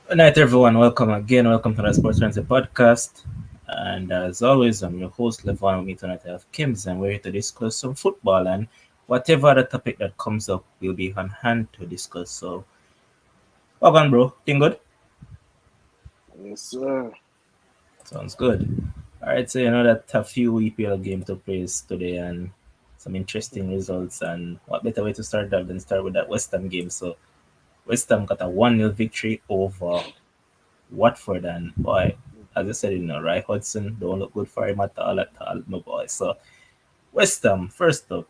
Good night, everyone. Welcome again. Welcome to the Sports Frenzy podcast. And as always, I'm your host, Levon. With me tonight, I have Kims, and we're here to discuss some football and whatever other topic that comes up, we'll be on hand to discuss. So, well on, bro. Thing good? Yes, sir. Sounds good. All right, so you know that a few EPL game took place today and some interesting results. And what better way to start that than start with that West Ham game? So, West Ham got a 1-0 victory over Watford, and boy, as I said, Ray Hudson don't look good for him at all, my boy. So West Ham, first up,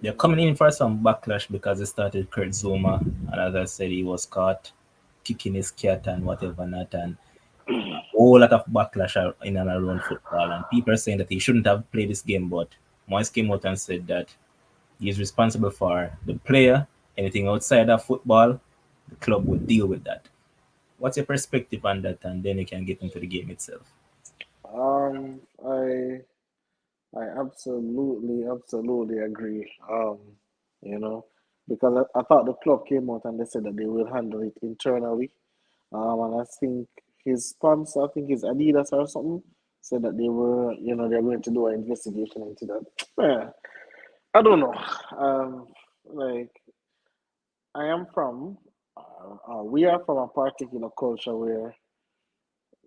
they're Mhm. coming in for some backlash because they started Kurt Zouma, and as I said, he was caught kicking his cat and whatever not, and a whole lot of backlash in and around football, and people are saying that he shouldn't have played this game, but Moise came out and said that he is responsible for the player. Anything outside of football, the club will deal with that. What's your perspective on that? And then you can get into the game itself. Um, I I absolutely agree. You know, because I thought the club came out and they said that they will handle it internally. And I think his sponsor, I think his Adidas or something, said that they're going to do an investigation into that. Yeah, I don't know. Like I am from, we are from a particular culture where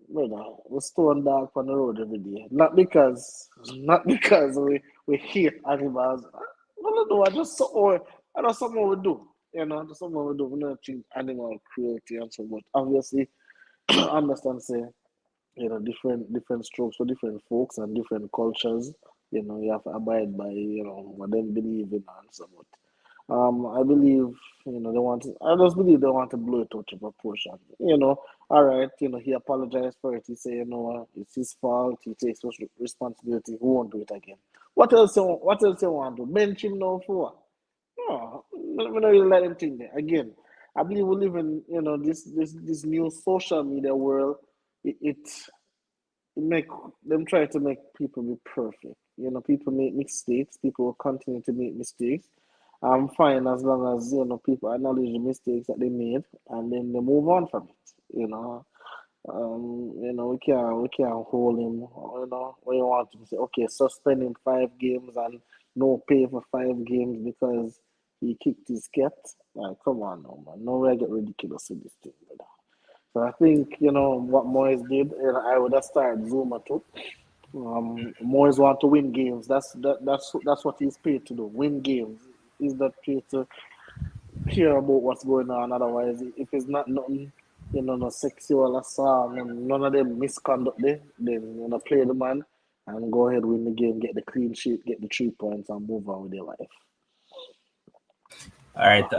brother, we stone dog on the road every day. Not because we hate animals. No, no, no. I just something we do. Just something we do. We don't treat animal cruelty and so. But obviously, I understand. Say, different strokes for different folks and different cultures. You have to abide by what they believe in and so. But I believe, I just believe they want to blow it out of proportion. All right, he apologized for it. He said, it's his fault. He takes responsibility. He won't do it again. What else you want to do? Bench him now for what? No, we don't really let him think that. Again, I believe we live in, this new social media world. It make them try to make people be perfect. People make mistakes. People will continue to make mistakes. I'm fine as long as people acknowledge the mistakes that they made and then they move on from it. We can't hold him. When you want to say, okay, suspend him 5 games and no pay for 5 games because he kicked his cat. Like, come on, no man, no way I get ridiculous with this thing, brother. So I think what Moyes did. I would have started Zuma too. Moyes want to win games. That's what he's paid to do. Win games. He's not paid to care about what's going on. Otherwise, if it's not nothing, no sexual assault, none of them misconduct there, then play the man and go ahead win the game, get the clean sheet, get the 3 points, and move on with their life. All right.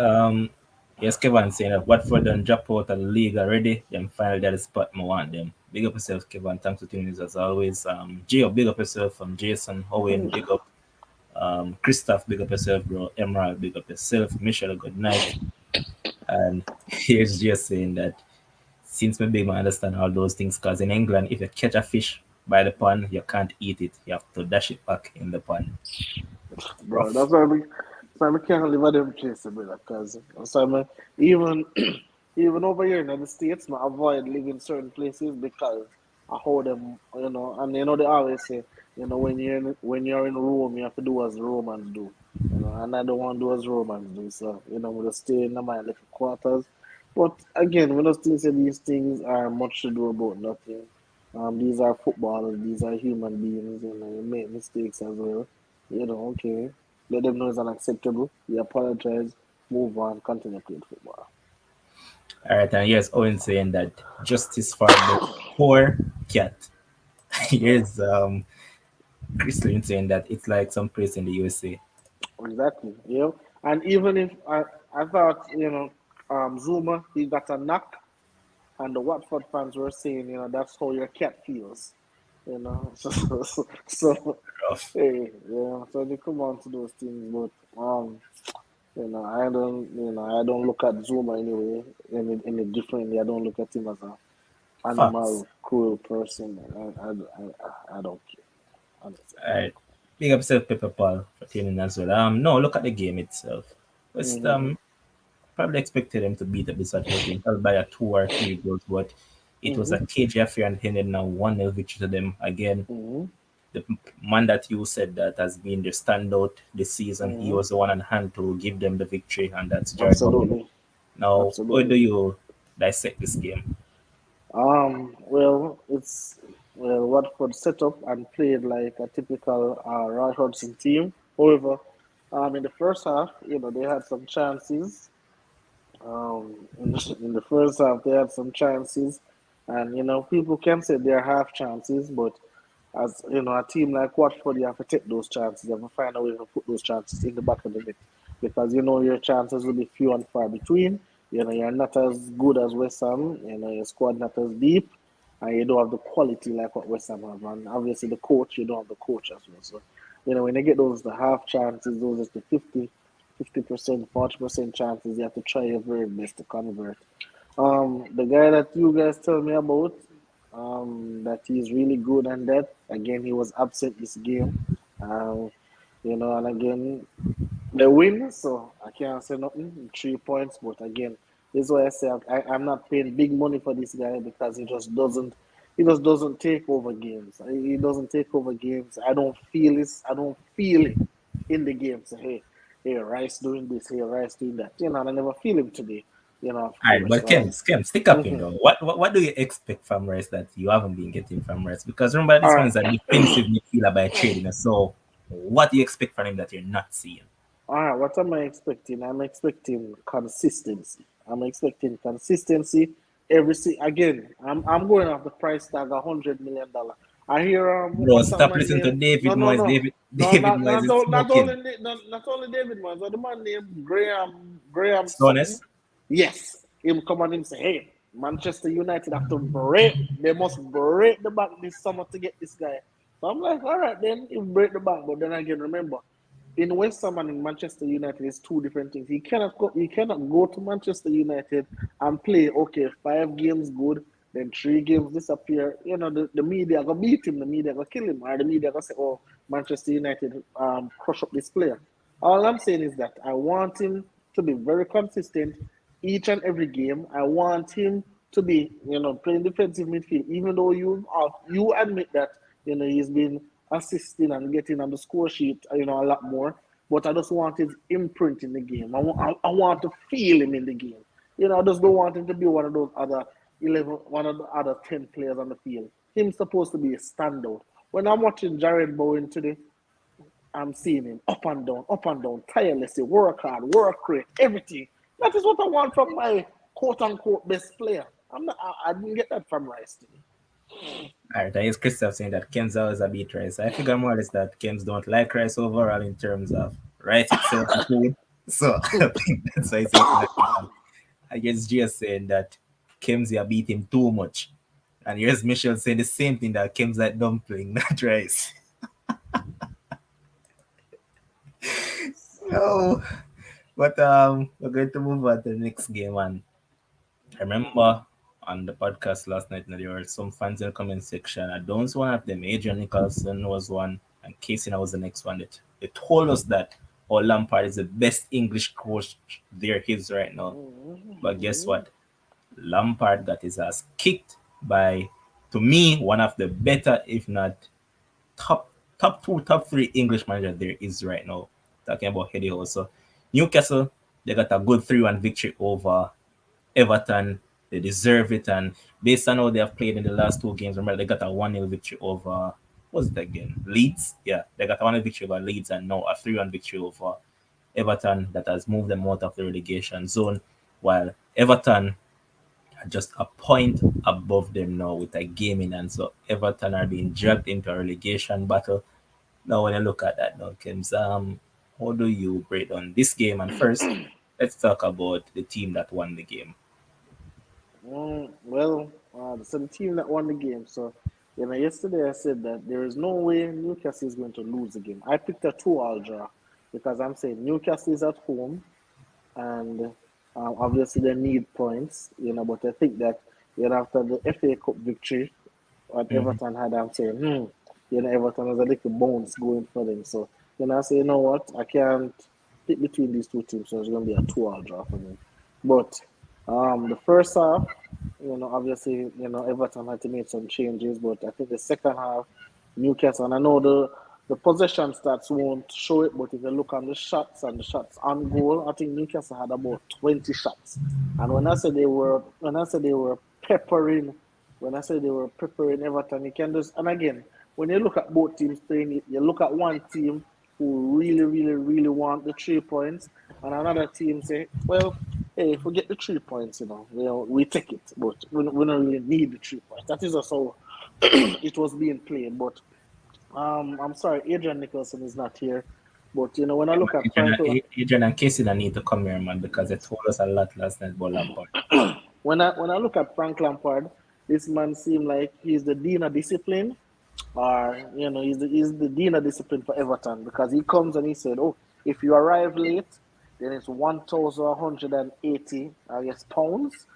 Yes, Kevin saying that Watford done drop out of the league already. Them finally got the spot I want them. Big up yourself, Kevin. Thanks for tuning in as always. Gio, big up yourself. Jason, Owen, big up. Christoph, big up yourself, bro. Emerald, big up yourself. Michelle, good night. And here's just saying that since my big man understand all those things, because in England, if you catch a fish by the pond, you can't eat it. You have to dash it back in the pond. Bro, Rough. that's why we can't live at them places, brother. Because even even over here in the States, I avoid living certain places because I hold them, and they always say, when you're in Rome, you have to do as Romans do, and I don't want to do as Romans do, so we just stay in my little quarters. But again, we just think that these things are much to do about nothing. These are footballers, these are human beings, you make mistakes as well. Okay. Let them know it's unacceptable. We apologize, move on, continue playing football. All right, and here's Owen saying that justice for the poor cat. Here's Chris Lynn saying that it's like some place in the USA. Exactly. And even if I thought, Zuma, he got a knock, and the Watford fans were saying, that's how your cat feels. So Rough. hey, so they come on to those things, but I don't look at Zuma anyway any differently. I don't look at him as a Facts. animal, cruel person. I don't care. Honestly, I All don't right. Big up yourself, Pepper Paul, for tuning in as well. No, look at the game itself. care. West Mm-hmm. probably expected them to beat up this Atletico team, probably by a 2 or 3 goals, but it was a Mm-hmm. cage affair and ended now 1-0 victory to them. Again, Mm-hmm. the man that you said that has been the standout this season, he Mm-hmm. was the one on hand to give them the victory, and that's Jared Bowen. Absolutely. Now, how do Absolutely. you dissect this game? Well, it's Watford set up and played like a typical Roy Hodgson team. However, in the first half, they had some chances. In the first half, they had some chances, and people can say they're half chances, but as a team like Watford, you have to take those chances. You have to find a way to put those chances in the back of the net because your chances will be few and far between. You're not as good as West Ham. Your squad not as deep, and you don't have the quality like what West Ham have. And obviously, the coach, you don't have the coach as well. So, when you get the half chances, those is the 50%, 40% chances, you have to try your very best to convert. The guy that you guys tell me about, that he's really good and that. Again, he was absent this game. Um, and again, they win, so I can't say nothing. 3 points, but again, this is why I say I'm not paying big money for this guy because he just doesn't take over games. He doesn't take over games. I don't feel this. I don't feel it in the game. Say, hey, Rice doing this. Hey, Rice doing that. And I never feel him today. Of All right, course. but Kim, stick up, Mhm. What do you expect from Rice that you haven't been getting from Rice? Because remember, All this one right. is a defensive midfielder by trading. So, what do you expect from him that you're not seeing? All right, what am I expecting? I'm expecting consistency. I'm expecting consistency again. I'm going off the price tag $100 million. I hear Bro, what's that stop man listening to name? David No, no, Moyes. no, no, David not Moyes not is not, not smoking. only not only David Moyes, but the man named Graham something. Stones. Yes, him come on him say, hey, Manchester United have to break. They must break the back this summer to get this guy. So I'm like, all right, then you break the back, but then again, remember in West Ham and in Manchester United is two different things. He cannot go to Manchester United and play 5 games good, then 3 games disappear. The media gonna beat him, the media gonna kill him, or the media gonna say, oh, Manchester United crush up this player. All I'm saying is that I want him to be very consistent each and every game. I want him to be, playing defensive midfield, even though you admit that he's been assisting and getting on the score sheet, a lot more. But I just want his imprint in the game. I want to feel him in the game. I just don't want him to be one of those other 11, one of the other 10 players on the field. Him's supposed to be a standout. When I'm watching Jared Bowen today, I'm seeing him up and down, tirelessly, work hard, work great, everything. That is what I want from my quote unquote best player. I didn't get that from Rice today. All right, I hear Christoph saying that Kim's always a beat Rice. I figure more or less that Kim's don't like Rice overall in terms of Rice itself. So I think that's why he's making that comment. I guess just saying that Kimsey beat him too much. And here's Michelle saying the same thing that Kim's like dumpling, not Rice. No. But we're going to move on to the next game. And I remember on the podcast last night that there were some fans in the comment section. I don't one of them. Adrian Nicholson was one, and Casey was the next one. They told us that Lampard is the best English coach there is right now. But guess what? Lampard got his ass kicked by, to me, one of the better, if not top two, top three English managers there is right now. Talking about Eddie Howe. So Newcastle, they got a good 3-1 victory over Everton. They deserve it, and based on how they have played in the last 2 games, remember they got a 1-0 victory over, what's it again? Leeds? Yeah, they got a 1-0 victory over Leeds and now a 3-1 victory over Everton that has moved them out of the relegation zone, while Everton are just a point above them now with a game in hand. So Everton are being dragged into a relegation battle. Now, when you look at that, now, Kims, how do you break down this game? And first, let's talk about the team that won the game. So the team that won the game. So, yesterday I said that there is no way Newcastle is going to lose the game. I picked a 2-all draw because I'm saying Newcastle is at home and obviously they need points, but I think that, after the FA Cup victory, what Mhm. Everton had, I'm saying, Everton has a little bones going for them. So, I say, you know what, I can't pick between these two teams, so it's going to be a 2-all draw for me. But the first half, obviously, Everton had to make some changes, but I think the second half, Newcastle, and I know the possession stats won't show it, but if you look on the shots and the shots on goal, I think Newcastle had about 20 shots. And when I said they were peppering, when I said they were peppering Everton, you can just, and again, when you look at both teams playing, you look at one team who really, really, really want the 3 points, and another team say, well, hey, if we get the 3 points, we take it, but we don't really need the 3 points. That is just how it was being played. But I'm sorry, Adrian Nicholson is not here. But when I Yeah, look man, at Frank, Adrian and Casey don't need to come here, man, because they told us a lot last night about Lampard. when I look at Frank Lampard, this man seems like he's the dean of discipline, or he's the dean of discipline for Everton, because he comes and he said, "Oh, if you arrive late, then it's 1,180, I guess, pounds.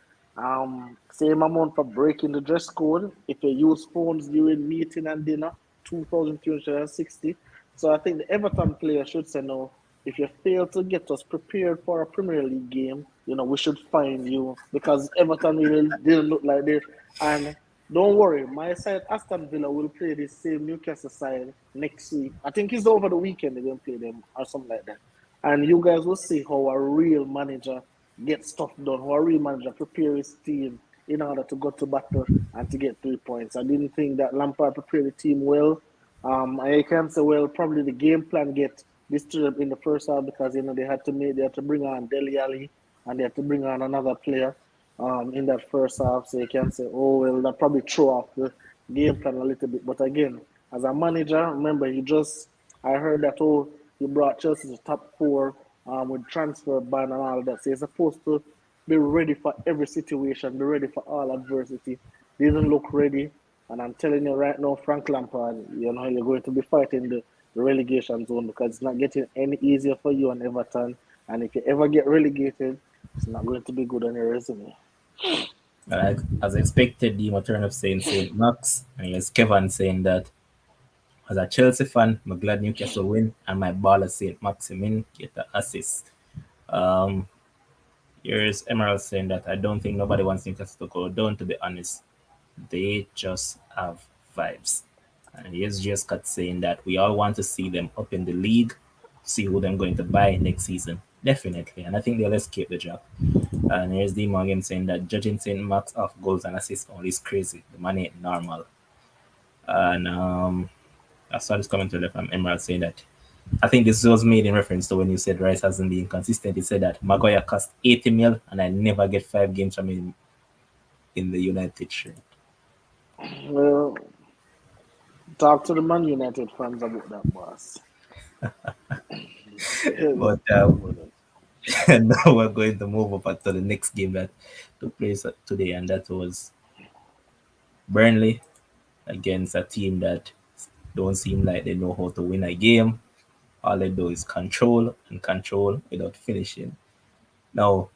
Same amount for breaking the dress code. If you use phones during meeting and dinner, 2,260. So I think the Everton player should say no. If you fail to get us prepared for a Premier League game, we should fine you, because Everton really didn't look like they. And don't worry, my side Aston Villa will play the same Newcastle side next week. I think it's over the weekend they're gonna play them or something like that. And you guys will see how a real manager gets stuff done, how a real manager prepare his team in order to go to battle and to get 3 points. I didn't think that Lampard prepared the team well. I can say, well, probably the game plan get disturbed in the first half, because they had to bring on Dele Alli, and they had to bring on another player in that first half. So you can say, oh well, that probably throw off the game plan a little bit. But again, as a manager, remember, I heard that, oh, he brought Chelsea to top four with transfer ban and all that. So you're supposed to be ready for every situation, be ready for all adversity. Didn't look ready. And I'm telling you right now, Frank Lampard, you're going to be fighting the relegation zone, because it's not getting any easier for you and Everton. And if you ever get relegated, it's not going to be good on your resume. As expected, Dima turned up saying St. Max, and yes, Kevin saying that as a Chelsea fan, I'm glad Newcastle win, and my baller St. Maximin get the assist. Um, Here's Emerald saying that I don't think nobody wants Newcastle to go down, to be honest. They just have vibes. And here's just Cut saying that we all want to see them up in the league, see who them going to buy next season. Definitely. And I think they'll escape the job. And here's D Morgan saying that judging St. Max off goals and assists only is crazy. The money ain't normal. And I saw this comment earlier from Emerald saying that I think this was made in reference to when you said Rice hasn't been consistent. He said that Maguire cost 80 mil and I never get 5 games from him in the United shirt. Well, talk to the Man United fans about that, boss. But Talk about that. now we're going to move up to the next game that took place today, and that was Burnley against a team that don't seem like they know how to win a game. All they do is control and control without finishing. Now,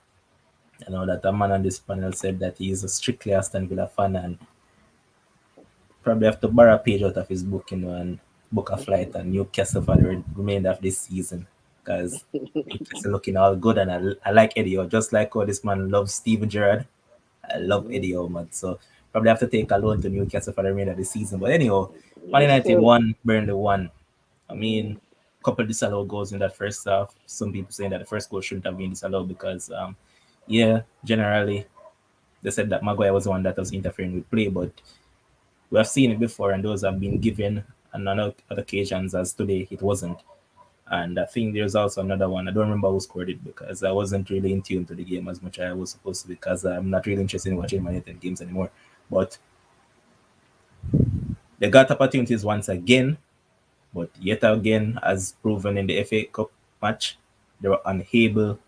I know that a man on this panel said that he is a strictly Aston Villa fan and probably have to borrow a page out of his book, and book a flight and Newcastle for the remainder of this season, because Newcastle looking all good, and I like Eddie Howe, just like how this man loves Steven Gerrard. I love Eddie Howe, man. So probably have to take a loan to Newcastle for the remainder of the season. But anyhow, Man Yes, United sir. won, Burnley won. I mean, couple disallowed goals in that first half. Some people saying that the first goal shouldn't have been disallowed because, yeah, generally they said that Maguire was the one that was interfering with play, but we have seen it before, and those have been given on other occasions. As today, it wasn't. And I think there's also another one. I don't remember who scored it because I wasn't really in tune to the game as much as I was supposed to, because I'm not really interested in watching Man United games anymore. But they got opportunities once again, but yet again, as proven in the FA Cup match, they were unable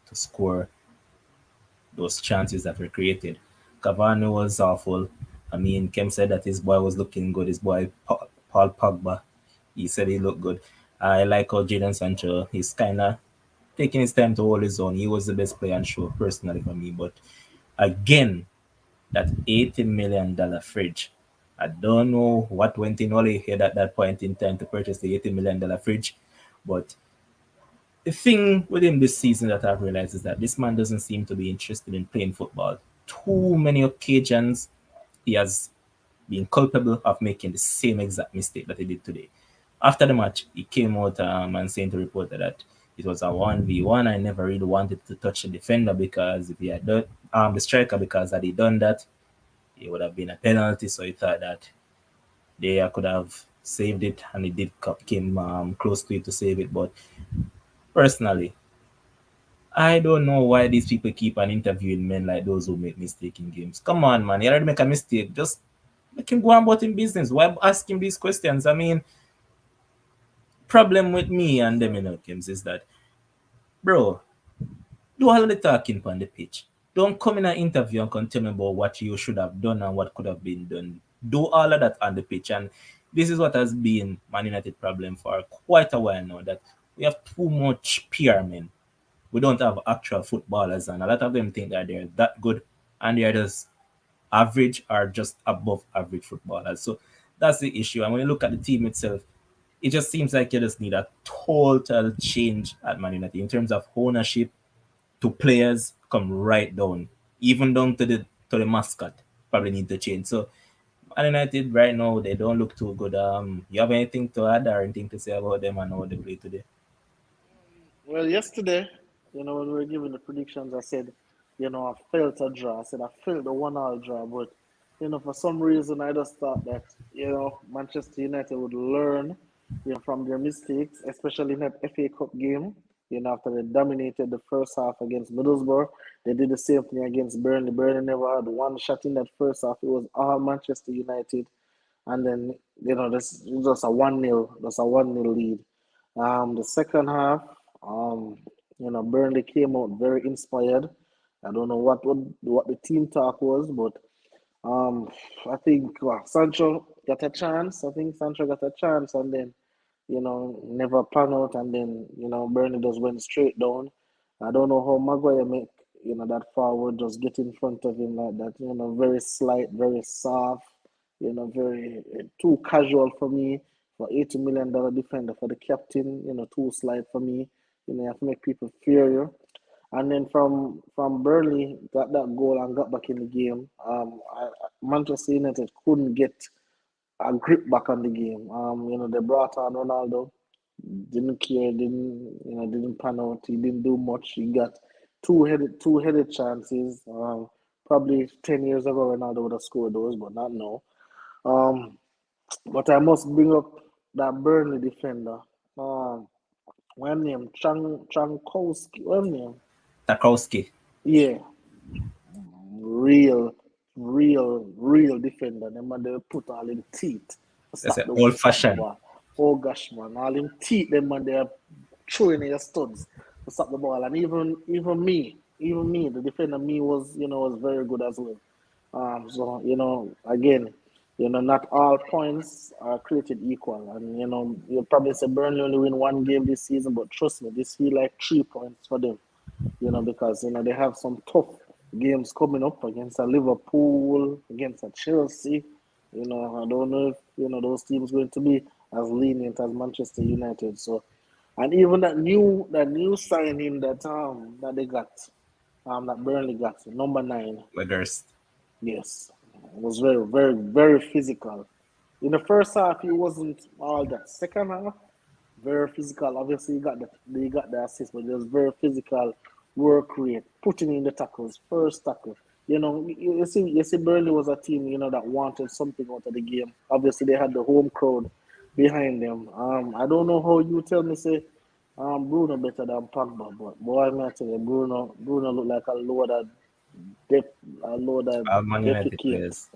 to score those chances that were created. Cavani was awful. I mean, Kem said that his boy was looking good. His boy, Paul Pogba, he said he looked good. I like how Jadon Sancho, he's kind of taking his time to hold his own. He was the best player on show, personally, for me. But again, that $80 million fridge. I don't know what went in Ollie's head at that point in time to purchase the $80 million fridge, but The thing with him this season that I've realized is that this man doesn't seem to be interested in playing football. Too many occasions he has been culpable of making the same exact mistake that he did today. After the match, he came out and saying to reporter that it was a 1v1. I never really wanted to touch the defender because if he had done the striker, because had he done that, it would have been a penalty. So he thought that they could have saved it, and he did came close to it to save it. But personally, I don't know why these people keep on interviewing men like those who make mistakes in games. Come on, man. You already make a mistake. Just let him go on about him business. Why ask him these questions? I mean, problem with me and them in games is that, bro, do all of the talking on the pitch. Don't come in an interview and come tell me about what you should have done and what could have been done. Do all of that on the pitch. And this is what has been Man United problem for quite a while now, that we have too much PR men. We don't have actual footballers, and a lot of them think that they're that good, and they're just average or just above average footballers. So that's the issue. And when you look at the team itself, it just seems like you just need a total change at Man United in terms of ownership to players, come right down, even down to the mascot. Probably need to change. So Man United right now they don't look too good. You have anything to add or anything to say about them and how they play today? Well, yesterday, when we were giving the predictions, I said, I felt a draw. I said I felt the 1-1 draw, but for some reason, I just thought that Manchester United would learn, from their mistakes, especially in that FA Cup game. After they dominated the first half against Middlesbrough, they did the same thing against Burnley. Burnley never had one shot in that first half. It was all Manchester United, and then this it was just a 1-0, just a 1-0 lead. The second half, um, Burnley came out very inspired. I don't know what the team talk was, but I think Sancho got a chance. I think Sancho got a chance, and then never pan out, and then Burnley just went straight down. I don't know how Maguire make that forward just get in front of him like that. Very slight, very soft. Very too casual for me for $80 million defender for the captain. Too slight for me. You have to make people fear you. And then from Burnley got that goal and got back in the game. Manchester United couldn't get a grip back on the game. They brought on Ronaldo, didn't care, didn't pan out. He didn't do much. He got two headed chances. Probably 10 years ago, Ronaldo would have scored those, but not now. Um, but I must bring up that Burnley defender. Um, what name? Trankowski. What name? Tarkowski. Yeah, real, real defender. Them man they put all in teeth to That's an to old stop the fashioned. ball. Oh gosh, man, all in teeth. Them man they are throwing in your studs to stop the ball. And even me, the defender me was very good as well. So again, not all points are created equal. And you probably say Burnley only win one game this season, but trust me, this feel like 3 points for them. Because they have some tough games coming up against a Liverpool, against a Chelsea. I don't know if those teams going to be as lenient as Manchester United. So, and even that new signing that they got, that Burnley got, number 9. Weghorst. Yes, was very, very, very physical. In the first half, he wasn't all that. Second half, very physical. Obviously, he got the assist, but it was very physical work rate, putting in the tackles, first tackle. You see, Burnley was a team that wanted something out of the game. Obviously, they had the home crowd behind them. I don't know how you tell me say Bruno better than Pogba, but boy, I'm tell you, Bruno looked like a load of Man United defecate. players.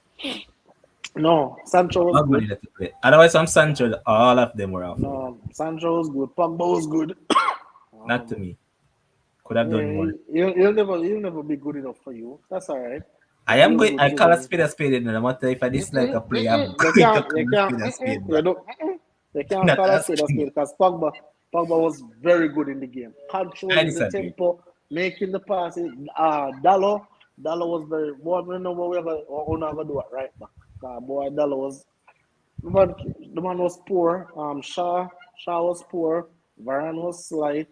No, Sancho was All Man good. United players. Otherwise, from Sancho, all of them were awful. No, Sancho was good. Pogba was good. Not to um, me. Could have done yeah, more. he'll never be good enough for you. That's all right. I But he am was going. good I call a today. spade a spade. No matter if I dislike a player, I'm You going to can't, call you a can't, spade a spade you back. don't, you can't Not call a spade asking you. because Pogba was very good in the game, I controlling the disagree. tempo, making the passes. Dallo was very. Boy, we know what we're not gonna do it right back. Boy, Dallo was the man was poor. Shaw was poor. Varane was slight.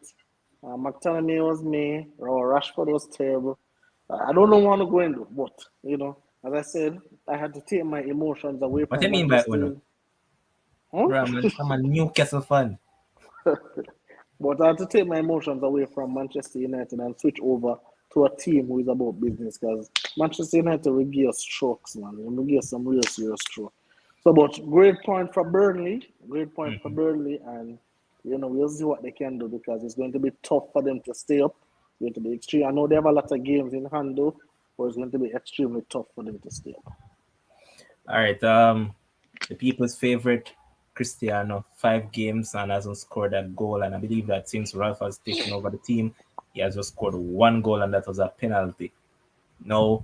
McTominay was me. Rashford was terrible. I don't know what to go into, but as I said, I had to take my emotions away What do from you mean by Manchester Uno? United. Huh? Bro, I'm a Newcastle fan. But I had to take my emotions away from Manchester United and switch over to a team who is about business because Manchester United will give us strokes, man. We will give us some real serious strokes. So, but great point for Burnley. Great point for Mhm. Burnley. And, we'll see what they can do because it's going to be tough for them to stay up. It's going to be extreme. I know they have a lot of games in hand, though, but it's going to be extremely tough for them to stay up. All right. The people's favorite Cristiano, 5 games and hasn't scored a goal. And I believe that since Ralph has taken over the team, he has just scored 1 goal, and that was a penalty. Now,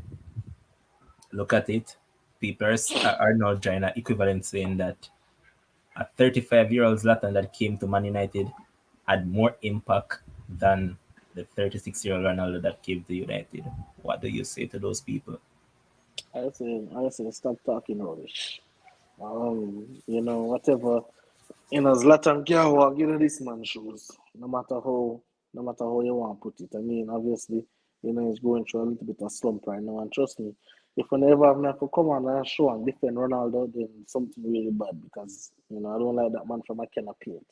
look at it. People are now trying to equivalent saying that a 35-year-old Zlatan that came to Man United had more impact than the 36-year-old Ronaldo that came to United. What do you say to those people? I say, stop talking rubbish. Whatever. Zlatan can't walk into this man's shoes, no matter how you want to put it. I mean, obviously, he's going through a little bit of slump right now. And trust me, if we never have to come on and show and defend Ronaldo, then something really bad because, I don't like that man from a can of paint.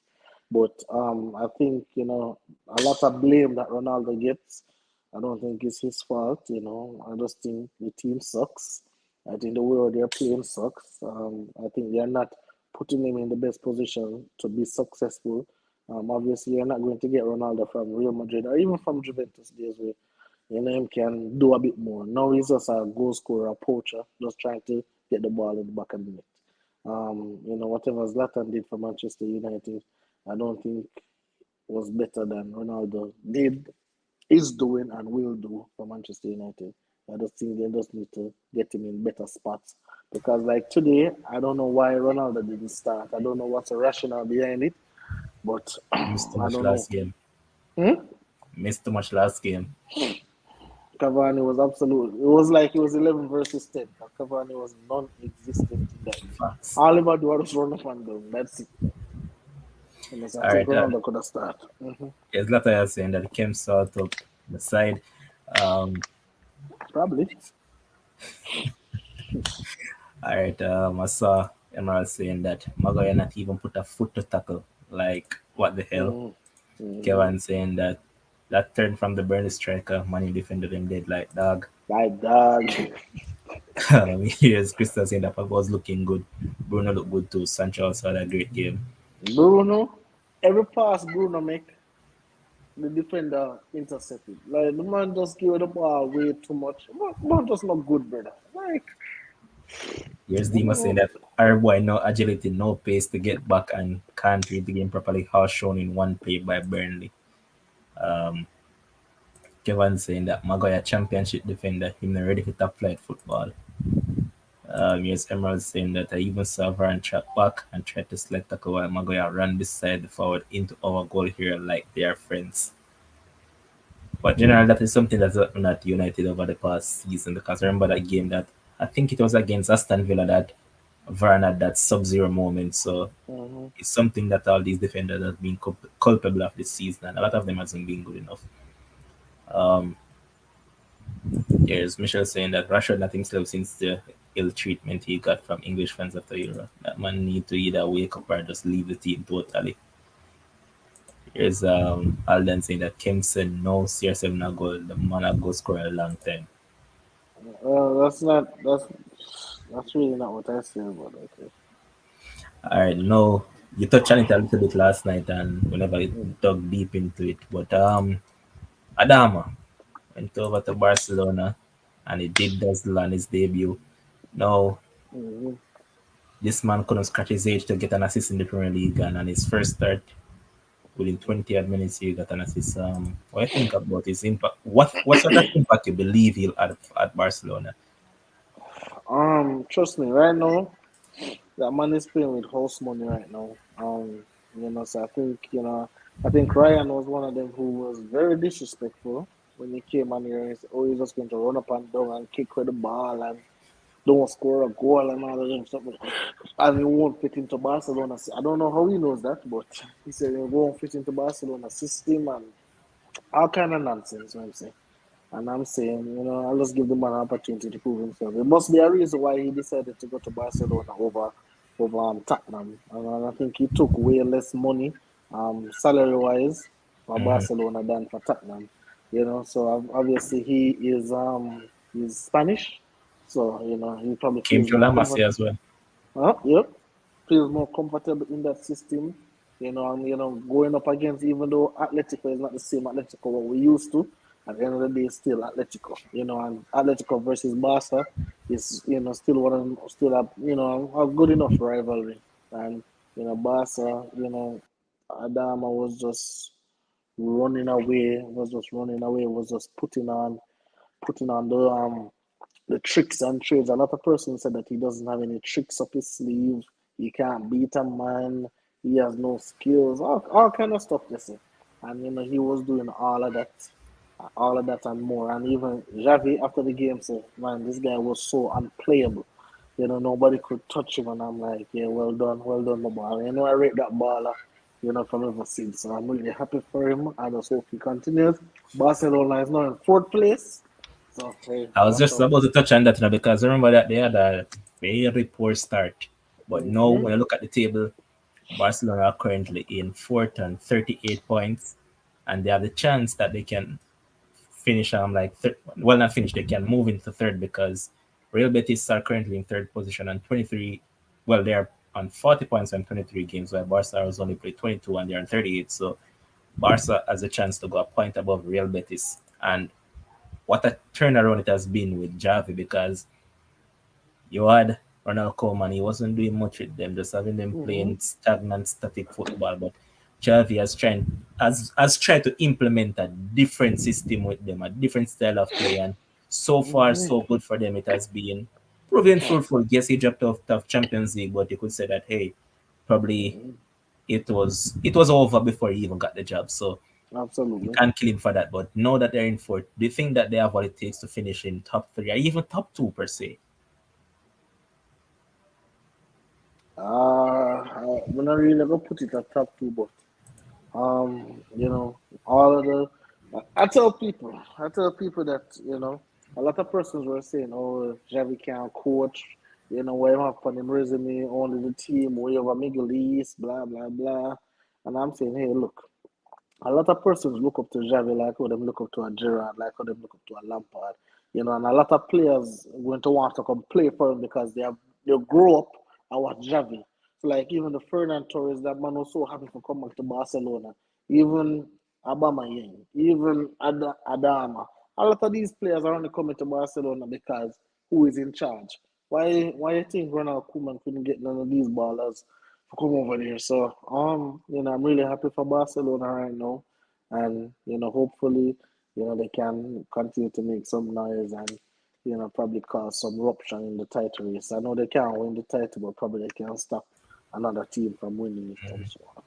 But I think, a lot of blame that Ronaldo gets, I don't think it's his fault, I just think the team sucks. I think the way they're playing sucks. I think they're not putting him in the best position to be successful. Obviously, you're not going to get Ronaldo from Real Madrid or even from Juventus days where him can do a bit more. Now he's just a goal scorer, a poacher, just trying to get the ball in the back of the net. Whatever Zlatan did for Manchester United, I don't think was better than Ronaldo did, is doing, and will do for Manchester United. I just think they just need to get him in better spots. Because like today, I don't know why Ronaldo didn't start. I don't know what's the rationale behind it, but Missed too I much don't know. last game. Hmm? Missed too much last game. Cavani was absolutely. It was like it was 11 versus 10. But Cavani was non-existent in that game. Facts. All he had to do was run up and down. That's it. So I All think right. Ronaldo could have started. Yes, Zlatan is saying that he came sort up the side. Um, Probably. all right. I saw Emerald saying that Maguire not even put a foot to tackle. Like, what the hell? Mm-hmm. Kevin saying that that turn from the Burnley striker, Manu defended him dead like dog. Like dog. Here's Crystal saying that Pogba was looking good. Bruno looked good too. Sancho also had a great game. Bruno, every pass Bruno make, the defender intercepted. Like the man just give the ball way too much. Man just not good, brother. Like Here's Dima saying Bruno, that our boy no agility, no pace to get back and can't read the game properly, how shown in one play by Burnley. Um, Kevin saying that Maguire championship defender, him not ready for top flight football. Here's Emerald saying that I even saw Varane track back and tried to select tackle while Maguire ran beside the forward into our goal here like they are friends. But generally, that is something that's not United over the past season because I remember that game that I think it was against Aston Villa that Varane had that sub-zero moment. So mhm. it's something that all these defenders have been culpable of this season, and a lot of them hasn't been good enough. Um, there's Michelle saying that Rashford not himself since the ill treatment he got from English fans after Euro. That man need to either wake up or just leave the team totally. Here's Alden saying that Kim said no CR7 not goal. The man a go score a long time. That's really not what I said, but okay. All right, no, you touched on it a little bit last night, and whenever I dug deep into it, but Adama went over to Barcelona, and he did Dazzle on his debut. Now, Mm-hmm. this man couldn't scratch his age to get an assist in the Premier League, and on his first start, within 20 odd minutes, he got an assist. What do you think about his impact? What sort of impact you believe he'll add at Barcelona? Trust me, right now, that man is playing with house money right now. So I think Ryan was one of them who was very disrespectful when he came on here and said, "Oh, he's just going to run up and down and kick with the ball and don't score a goal and all of them stuff." And he won't fit into Barcelona. I don't know how he knows that, but he said he won't fit into Barcelona system and All kind of nonsense, what I'm saying. And I'm saying, I'll just give the man an opportunity to prove himself. There must be a reason why he decided to go to Barcelona over Tottenham. And I think he took way less money, salary wise, for Hmm. Barcelona than for Tottenham. So obviously he's Spanish, so he probably Came feels to more La Masia comfortable. as well. Yep. Feels more comfortable in that system. And going up against, even though Atletico is not the same Atletico what we used to, at the end of the day, it's still Atletico. And Atletico versus Barca is, still still a good enough rivalry. And Barca, Adama was just running away, was just putting on the tricks and trades. A lot of persons said that he doesn't have any tricks up his sleeve. He can't beat a man. He has no skills. All kind of stuff, you see. And he was doing all of that and more. And even Javi after the game said, "Man, this guy was so unplayable. Nobody could touch him." And I'm like, "Yeah, well done, my ball." I rate that baller. From ever since. So I'm really happy for him. I just hope he continues. Barcelona is now in fourth place. So hey, I was watch just out. about to touch on that now because remember that they had a very poor start. But now, Mm-hmm. when you look at the table, Barcelona are currently in fourth on 38 points, and they have the chance that they can finish like well, not finish, they can move into third because Real Betis are currently in third position on 23. Well, they are on 40 points on 23 games, while Barca has only played 22 and they're on 38. So Barca has a chance to go a point above Real Betis. And what a turnaround it has been with Javi because you had Ronald Koeman, he wasn't doing much with them, just having them Mm-hmm. playing stagnant, static football. But Xavi has tried to implement a different system with them, a different style of play, and so far Mm-hmm. so good for them. It has been proven fruitful. Yes, he dropped off tough Champions League, but you could say that hey, probably Mm-hmm. it was over before he even got the job. So you Absolutely. can't kill him for that. But now that they're in fourth, do you think that they have what it takes to finish in top three or even top two per se? We're not really gonna put it at top two, but all of the I tell people that, a lot of persons were saying, "Oh, Javi can't coach, what him have on him resume, only the team, way over Middle East, blah blah blah." And I'm saying, hey, look, a lot of persons look up to Javi like how them look up to a Gerrard, like how them look up to a Lampard, and a lot of players going to want to come play for him because they grow up and watch Javi. So like even the Fernand Torres, that man was so happy for coming to Barcelona. Even Aubameyang, even Adama. A lot of these players are only coming to Barcelona because who is in charge? Why you think Ronald Koeman couldn't get none of these ballers to come over there? So I'm really happy for Barcelona right now. And hopefully, they can continue to make some noise and probably cause some rupture in the title race. I know they can't win the title, but probably they can stop another team from winning it and so on.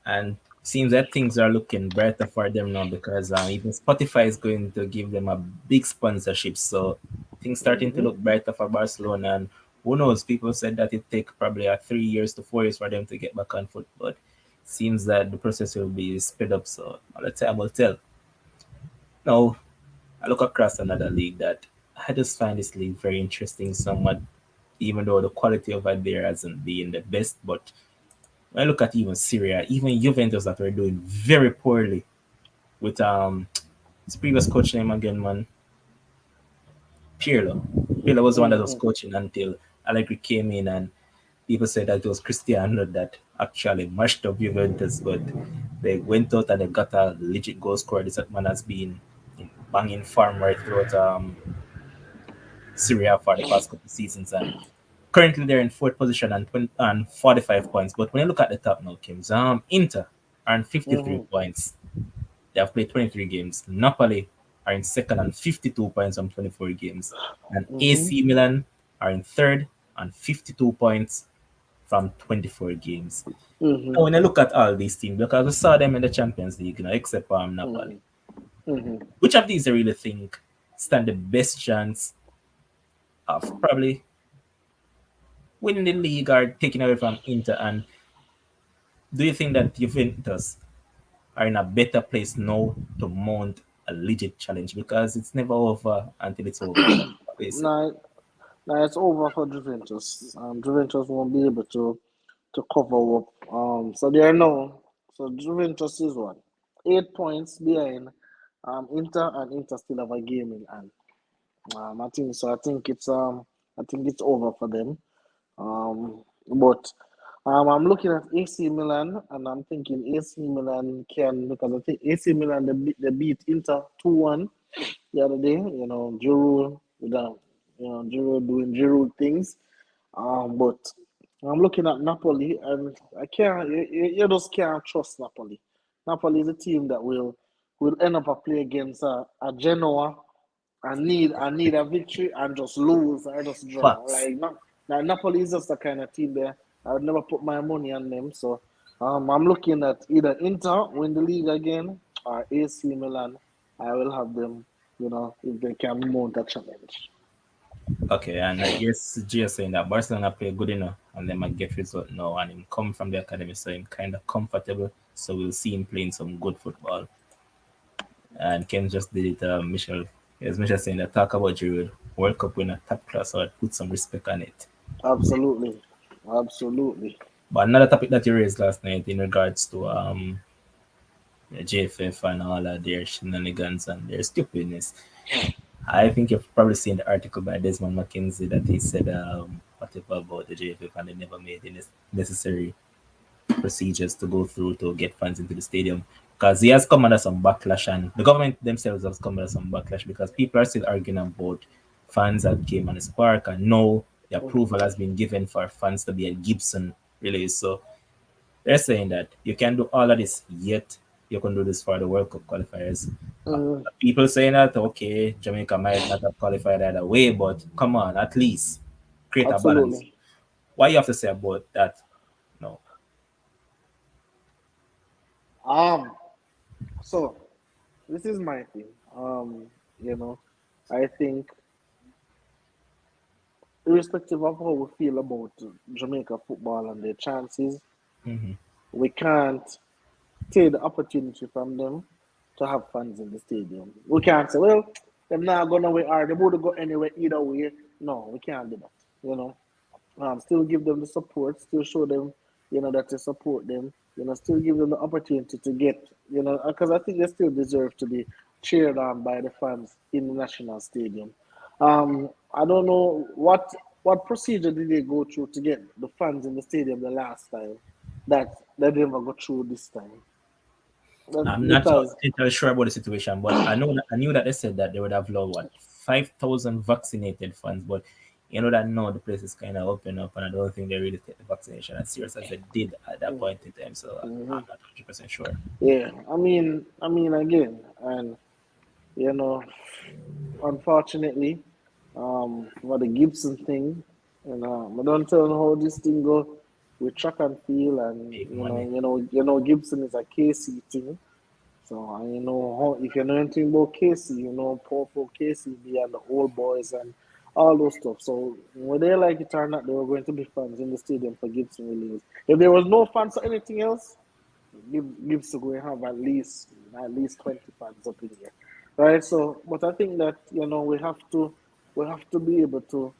And seems that things are looking brighter for them now because even Spotify is going to give them a big sponsorship. So things starting to Mm-hmm. look brighter for Barcelona. And who knows? People said that it take probably 3 years to 4 years for them to get back on foot, but seems that the process will be sped up. So let's say I will tell. Now I look across another league that I just find this league very interesting somewhat, even though the quality over there hasn't been the best. But when I look at even Syria, even Juventus that were doing very poorly with his previous coach name again, man, Pirlo. Pirlo was the one that was Mm-hmm. coaching until Allegri came in, and people said that it was Cristiano that actually mashed up Juventus, but they went out and they got a legit goal scorer. This man has been in banging farm right throughout Syria for the past couple of seasons, and currently they're in fourth position and 45 points. But when you look at the top now, Kims, Inter are on 53 Mm-hmm. points. They have played 23 games. Napoli are in second on 52 points on 24 games. And Mm-hmm. AC Milan are in third on 52 points from 24 games. Mm-hmm. Now, when I look at all these teams, because we saw them in the Champions League, except for Napoli, Mm-hmm. Mm-hmm. which of these I really think stand the best chance of probably winning the league or taking away from Inter? And do you think that Juventus are in a better place now to mount a legit challenge because it's never over until it's over. That's what they say. Now, now it's over for Juventus. Juventus won't be able to cover up. So they are now. So Juventus is what 8 points behind Inter, and Inter still have a game in hand. I think so. I think it's over for them. But I'm looking at AC Milan, and I'm thinking AC Milan can, because I think AC Milan they beat Inter 2-1 the other day. Giroud with Giroud doing Giroud things. But I'm looking at Napoli, and I can't. You just can't trust Napoli. Napoli is a team that will end up a play against a Genoa. I need a victory and just lose or just draw. Facts. Now Napoli is just the kind of team there. I would never put my money on them. So I'm looking at either Inter win the league again or AC Milan. I will have them. If they can mount a challenge. Okay, and I guess just saying that Barcelona play good enough and then might get result now and him come from the academy, so I'm kind of comfortable. So we'll see him playing some good football. And Ken just did it, Michelle. As Michelle saying that talk about Giroud, World Cup winner, top class, so I'd put some respect on it. Absolutely, absolutely. But another topic that you raised last night in regards to the JFF and all of their shenanigans and their stupidness. I think you've probably seen the article by Desmond McKenzie that he said whatever about the JFF and they never made the necessary procedures to go through to get fans into the stadium because he has come under some backlash and the government themselves has come under some backlash because people are still arguing about fans that came on the spark and now the approval has been given for fans to be at Gibson release. So they're saying that you can do all of this, yet you can do this for the World Cup qualifiers. Mm, People saying that, okay, Jamaica might not have qualified either way, but come on, at least create a balance. absolutely. What you have to say about that? No. Um. So this is my thing. You know, I think irrespective of how we feel about Jamaica football and their chances, Mm-hmm. we can't take the opportunity from them to have fans in the stadium. We can't say, well, they're not going away or they would go anywhere either way. No, we can't do that. Still give them the support, still show them, that you support them, still give them the opportunity to get, because I think they still deserve to be cheered on by the fans in the national stadium. I don't know what procedure did they go through to get the fans in the stadium the last time that they never go through this time. I'm not Because entirely sure about the situation, but I knew that they said that they would have low what 5,000 vaccinated fans, but you know that now the place is kind of open up, and I don't think they really take the vaccination as serious as they did at that point in time. So I'm mhm, not 100% sure. yeah, I mean again, and you know, unfortunately, for the Gibson thing, I don't tell you how this thing go with track and field, and Big money. Gibson is a KC thing. So how, if you know anything about KC, powerful KC and the old boys and all those stuff. So whether they like it or not, there were going to be fans in the stadium for Gibson release. If there was no fans or anything else, Gibson going to have at least 20 fans up in here, right? So, but I think that we have to be able to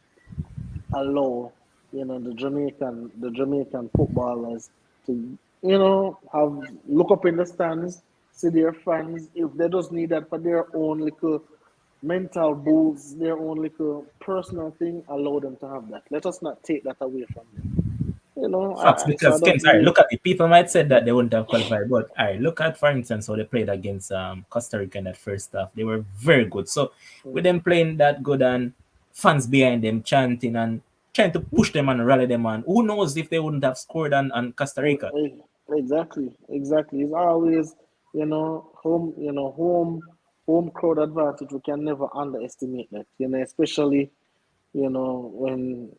allow the Jamaican footballers to have look up in the stands, see their fans. If they just need that for their own little mental boost, their own little personal thing, allow them to have that. Let us not take that away from them. Facts, So I because Ken, don't sorry, believe. look at it. People might say that they wouldn't have qualified, but all right, look at for instance how they played against Costa Rica in that first half. They were very good. So with them playing that good and fans behind them chanting and trying to push them and rally them on, who knows if they wouldn't have scored on Costa Rica? Exactly, exactly. It's always, home crowd advantage. We can never underestimate that. Especially, when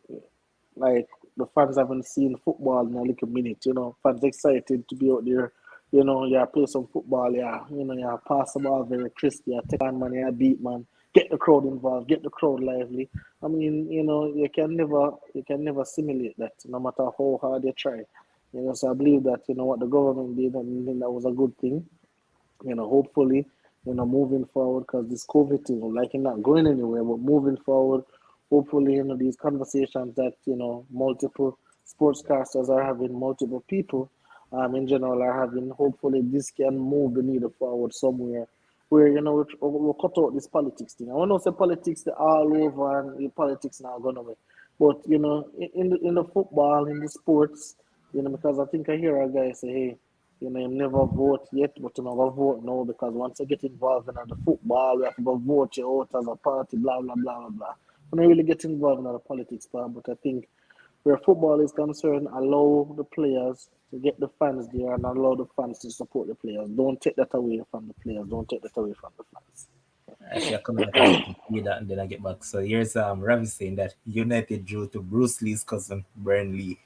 like the fans haven't seen football in a little minute. Fans excited to be out there. Yeah, play some football. Yeah, yeah, pass the ball very crisp. Yeah, take on man. Yeah, beat man. Get the crowd involved. Get the crowd lively. I mean, you can never simulate that, no matter how hard you try. So I believe that what the government did, and that was a good thing. hopefully, moving forward, because this COVID thing, like, it's not going anywhere, but moving forward, hopefully, these conversations that, multiple sportscasters are having, multiple people, in general are having, hopefully, this can move the needle forward somewhere where, we'll cut out this politics thing. I want to say politics, they're all over, and the politics now gone away. But, in the football, in the sports, because I think I hear a guy say, hey, you never vote yet, but you never vote now, because once you get involved in the football, we have to go vote you out as a party, blah, blah, blah, blah, blah. We don't really get involved in the politics part, but I think where football is concerned, allow the players to get the fans there and allow the fans to support the players. Don't take that away from the players. Don't take that away from the fans. I see I come in, I let you read that and then I get back. So here's Ravi saying that United drew to Bruce Lee's cousin Burnley.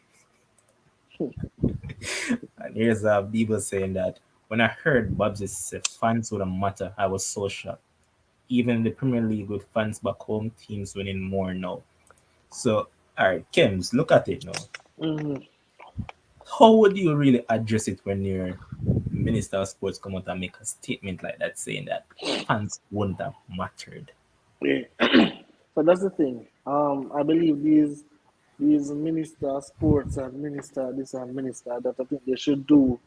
And here's Bieber saying that when I heard Bubsy say fans wouldn't matter, I was so shocked. Even in the Premier League with fans back home, teams winning more now. So, all right, Kims, look at it now. Mm-hmm. How would you really address it when your Minister of Sports come out and make a statement like that saying that fans wouldn't have mattered? Yeah. So that's the thing. I believe these minister sports and minister this and minister that, I think they should do,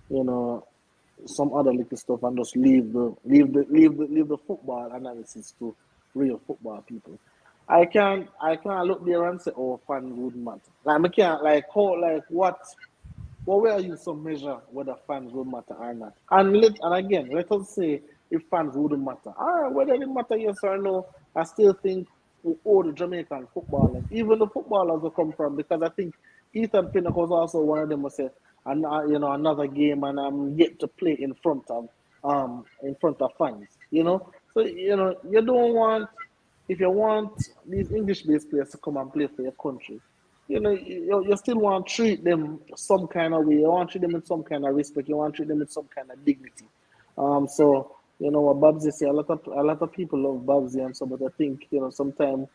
you know, some other little stuff and just leave the football analysis to real football people. I can't look there and say, oh, fans wouldn't matter. Like, I can't, like, how, like, what were you some measure whether fans would matter or not? And again, let us say if fans wouldn't matter. All right, whether they matter yes or no, I still think we owe the Jamaican footballers, even the footballers will come from, because I think Ethan Pinnock was also one of them who said, and another game, and I'm yet to play in front of fans. So you don't want, if you want these English-based players to come and play for your country, you still want to treat them some kind of way. You want to treat them with some kind of respect. You want to treat them with some kind of dignity. So what Babsy say, a lot of people love Babsy and so, but I think sometimes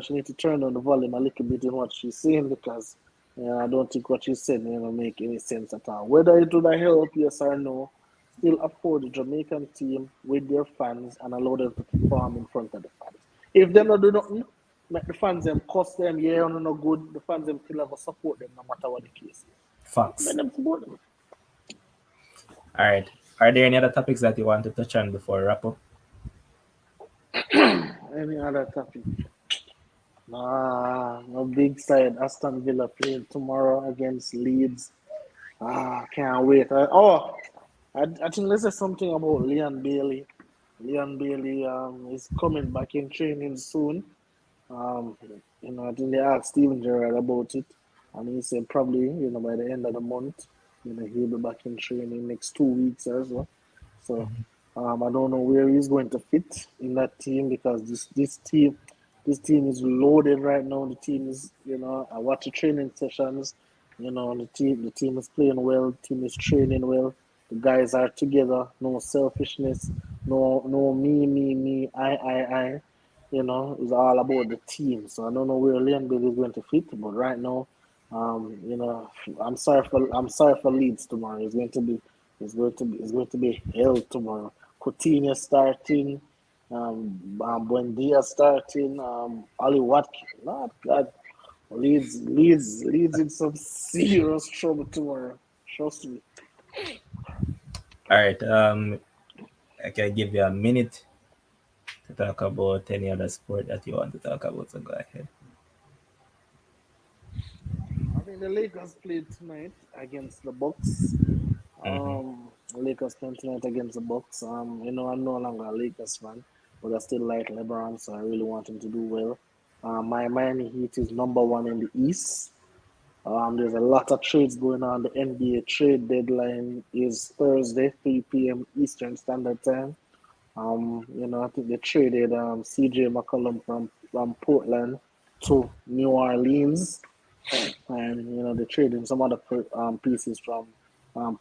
she need to turn on the volume a little bit in what she's saying, because I don't think what she's saying make any sense at all. Whether it would help, yes or no, still afford the Jamaican team with their fans and allow them to perform in front of the fans. If them not do nothing, make the fans them cost them, yeah, no good. The fans them still have to support them no matter what the case is. Let Facts. them support them. All right. Are there any other topics that you want to touch on before we wrap up? Any other topic? Nah, no big side. Aston Villa playing tomorrow against Leeds. Can't wait. I think let's say something about Leon Bailey. Leon Bailey is coming back in training soon. Um, I think they asked Steven Gerrard about it, and he said probably, by the end of the month, he'll be back in training next 2 weeks as well. So, I don't know where he's going to fit in that team, because this team is loaded right now. The team is, I watch the training sessions. The team is playing well. The team is training well. The guys are together. No selfishness. No me, I. It's all about the team. So I don't know where Leon Bailey is going to fit, but right now, I'm sorry for Leeds tomorrow. It's going to be hell tomorrow. Coutinho starting, Buendia starting, Ali Watkins. Lord God, Leeds in some serious trouble tomorrow. Trust me. All right. I can give you a minute to talk about any other sport that you want to talk about. So go ahead. I think the Lakers played tonight against the Bucks. Mm-hmm. Lakers played tonight against the Bucks. I'm no longer a Lakers fan, but I still like LeBron, so I really want him to do well. My Miami Heat is number one in the East. There's a lot of trades going on. The NBA trade deadline is Thursday, 3 p.m. Eastern Standard Time. I think they traded CJ McCollum from Portland to New Orleans, and they traded some other pieces from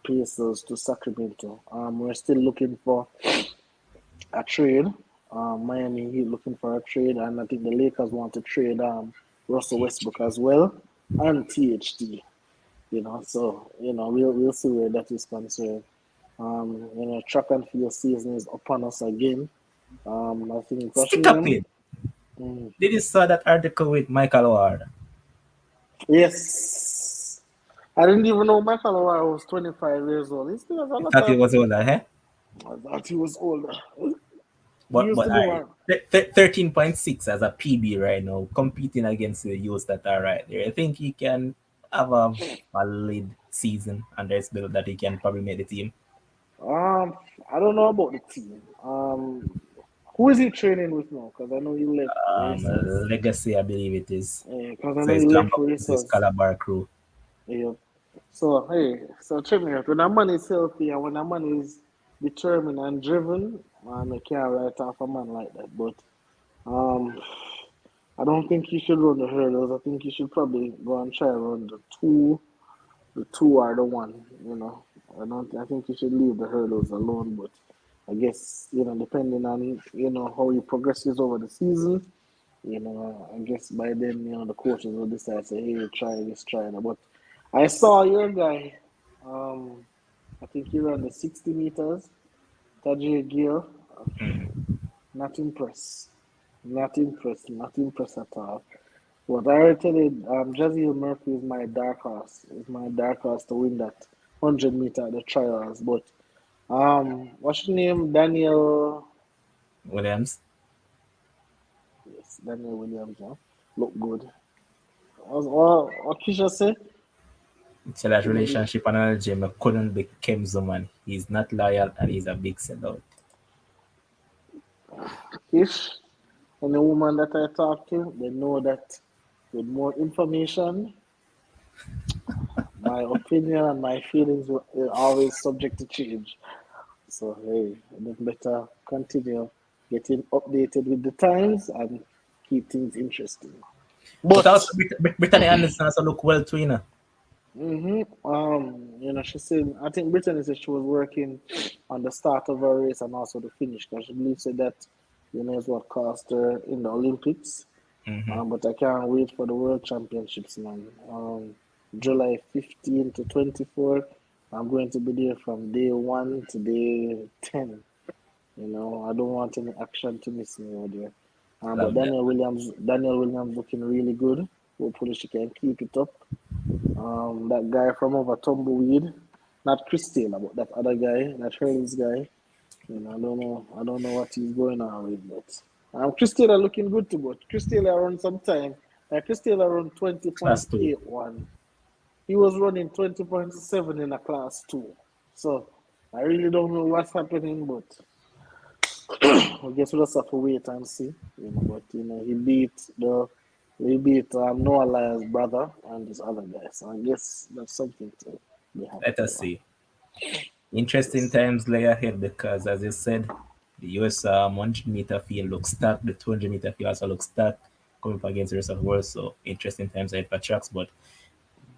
Pacers to Sacramento. We're still looking for a trade. Miami Heat looking for a trade, and I think the Lakers want to trade Russell Westbrook as well, and THT. So we'll see where that is concerned. Track and field season is upon us again. I think what's your Stick up name? it. Mm. Did you saw that article with Michael Ward? Yes. I didn't even know Michael O'Hara was 25 years old. He still has a I lot thought it of. was older, eh? I thought he was older. He But used but to be I one. 13.6 as a PB right now, competing against the youths that are right there. I think he can have a valid season under his belt that he can probably make the team. Um, I don't know about the team. Who is he training with now? Because I know he left races. Legacy, I believe it is. Because I So know it's he John left Baptiste's races. Calabar crew. Yeah. So hey, so check me out. When a man is healthy and when a man is determined and driven, I can't write off a man like that. But um, I don't think he should run the hurdles. I think he should probably go and try run the two. The two are the one. I don't. I think he should leave the hurdles alone. But I guess depending on how he progresses over the season, I guess by then the coaches will decide say, hey, try this, try that. But I saw your guy. Um, I think he ran the 60 meters. Tajir Gill. Mhm. Not impressed. Not impressed. Not impressed at all. But I already tell you, Jazzy Murphy is my dark horse. Is my dark horse to win that 100 meter at the trials. But what's your name? Daniel. Williams. Yes, Daniel Williams. Huh? Look good. What Kisha say? So that Maybe relationship and Jim couldn't become Zouma. He's not loyal and he's a big sellout. Kish and the woman that I talk to, they know that with more information, my opinion and my feelings are always subject to change. So hey, then better continue getting updated with the times and keep things interesting. But But also Brittany Anderson also look well too, you know. she said I think Brittany said she was working on the start of her race and also the finish because she believes said that is what cost her in the Olympics. Hmm. But I can't wait for the World Championships, man. July 15 to 24. I'm going to be there from day one to day 10. I don't want any action to miss me over there. But Love that. Daniel Williams looking really good. Hopefully she can keep it up. That guy from over Tumbleweed, not Chris Taylor, but that other guy, that Hurley's guy. I don't know what he's going on with, but Chris Taylor looking good to go. Chris Taylor run some time. Chris Taylor run Class two. 20.81. He was running 20.7 in a class two. So I really don't know what's happening, but I guess we'll just have to wait and see. But he beat Noah Lyle's brother and this other guy. So I guess that's something to be happy Let us over. see. Interesting Yes. times lay ahead because, as you said, the US 100-meter field looks stacked. The 200-meter field also looks stacked. Coming up against the rest of the world. So interesting times ahead for tracks. But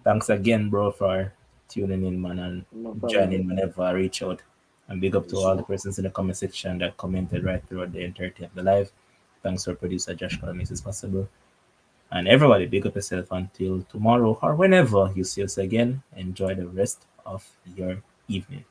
thanks again, bro, for tuning in, man, and No problem. joining whenever I reach out. And big up to Yes, all the sir. persons in the comment section that commented right throughout the entirety of the live. Thanks to our producer Josh for makes this possible. And everybody, big up yourself until tomorrow or whenever you see us again. Enjoy the rest of your evening.